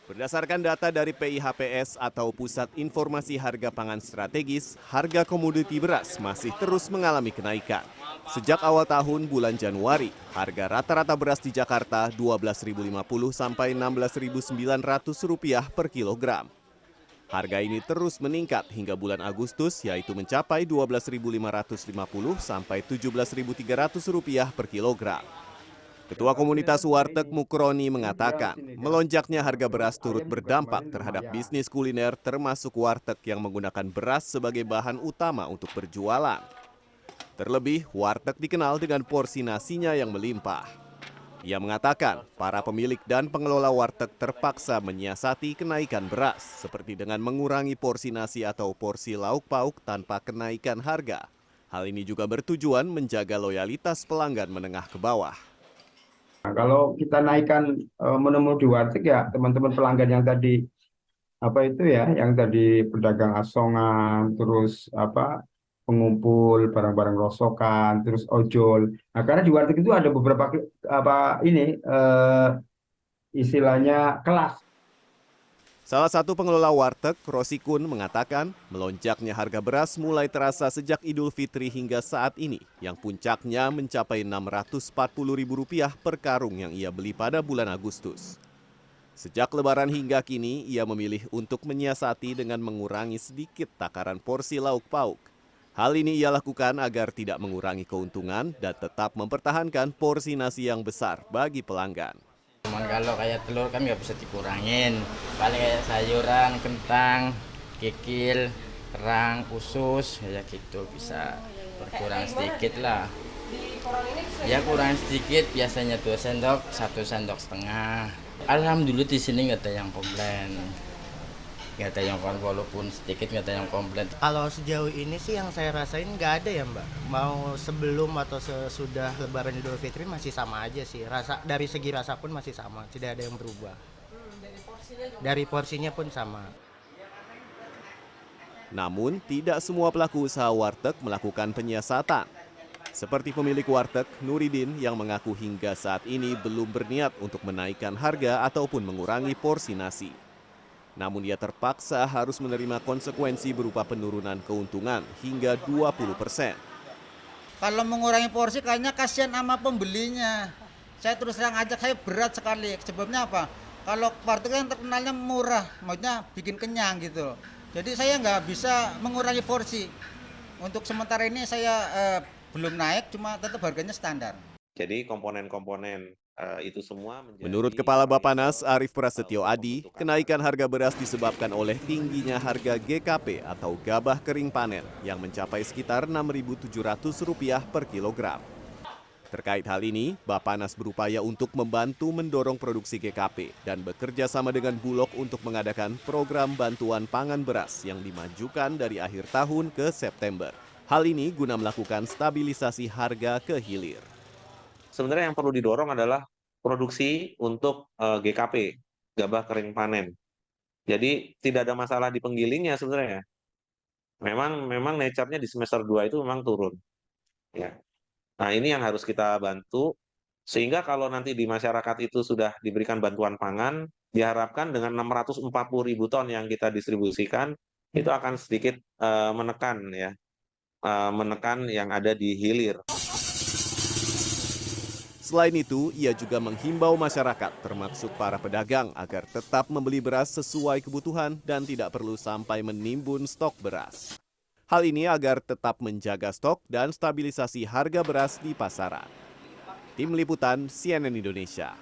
Berdasarkan data dari PIHPS atau Pusat Informasi Harga Pangan Strategis, harga komoditi beras masih terus mengalami kenaikan. Sejak awal tahun bulan Januari, harga rata-rata beras di Jakarta Rp12.050 sampai Rp16.900 per kilogram. Harga ini terus meningkat hingga bulan Agustus, yaitu mencapai Rp12.550 sampai Rp17.300 per kilogram. Ketua Komunitas Warteg Mukroni mengatakan, melonjaknya harga beras turut berdampak terhadap bisnis kuliner termasuk warteg yang menggunakan beras sebagai bahan utama untuk berjualan. Terlebih, warteg dikenal dengan porsi nasinya yang melimpah. Ia mengatakan, para pemilik dan pengelola warteg terpaksa menyiasati kenaikan beras, seperti dengan mengurangi porsi nasi atau porsi lauk pauk tanpa kenaikan harga. Hal ini juga bertujuan menjaga loyalitas pelanggan menengah ke bawah. Nah, kalau kita naikkan menu di warteg ya teman-teman pelanggan yang tadi yang tadi pedagang asongan, terus pengumpul barang-barang rosokan, terus ojol. Nah, karena di warteg itu ada beberapa istilahnya kelas. Salah satu pengelola warteg, Rosikun, mengatakan melonjaknya harga beras mulai terasa sejak Idul Fitri hingga saat ini, yang puncaknya mencapai Rp640.000 per karung yang ia beli pada bulan Agustus. Sejak Lebaran hingga kini, ia memilih untuk menyiasati dengan mengurangi sedikit takaran porsi lauk pauk. Hal ini ia lakukan agar tidak mengurangi keuntungan dan tetap mempertahankan porsi nasi yang besar bagi pelanggan. Cuman kalau kayak telur kan nggak bisa dikurangin. Paling kayak sayuran, kentang, kikil, kerang, usus, ya gitu bisa berkurang sedikit lah. Ya kurang sedikit, biasanya 2 sendok, 1 sendok setengah. Alhamdulillah di sini nggak ada yang komplain. Nggak ada yang walaupun sedikit nggak ada yang komplain. Kalau sejauh ini sih yang saya rasain nggak ada ya Mbak. Mau sebelum atau sesudah Lebaran Idul Fitri masih sama aja sih. Dari segi rasa pun masih sama, tidak ada yang berubah. Dari porsinya pun sama. Namun, tidak semua pelaku usaha warteg melakukan penyiasatan. Seperti pemilik warteg, Nuridin, yang mengaku hingga saat ini belum berniat untuk menaikkan harga ataupun mengurangi porsi nasi. Namun ia terpaksa harus menerima konsekuensi berupa penurunan keuntungan hingga 20%. Kalau mengurangi porsi kayaknya kasihan sama pembelinya. Saya terus terang aja, saya berat sekali. Sebabnya apa? Kalau warteg yang terkenalnya murah, maksudnya bikin kenyang gitu. Jadi saya nggak bisa mengurangi porsi. Untuk sementara ini saya belum naik, cuma tetap harganya standar. Jadi komponen-komponen itu semua menjadi... Menurut Kepala Bappenas Arief Prasetyo Adi, kenaikan harga beras disebabkan oleh tingginya harga GKP atau gabah kering panen yang mencapai sekitar Rp6.700 per kilogram. Terkait hal ini, Bappenas berupaya untuk membantu mendorong produksi GKP dan bekerja sama dengan Bulog untuk mengadakan program bantuan pangan beras yang dimajukan dari akhir tahun ke September. Hal ini guna melakukan stabilisasi harga ke hilir. Sebenarnya yang perlu didorong adalah produksi untuk GKP, gabah kering panen. Jadi tidak ada masalah di penggilingnya sebenarnya. Memang nature-nya di semester 2 itu memang turun. Ya. Nah, ini yang harus kita bantu sehingga kalau nanti di masyarakat itu sudah diberikan bantuan pangan, diharapkan dengan 640.000 ton yang kita distribusikan itu akan sedikit menekan yang ada di hilir. Selain itu, ia juga menghimbau masyarakat termasuk para pedagang agar tetap membeli beras sesuai kebutuhan dan tidak perlu sampai menimbun stok beras. Hal ini agar tetap menjaga stok dan stabilisasi harga beras di pasaran. Tim Liputan CNN Indonesia.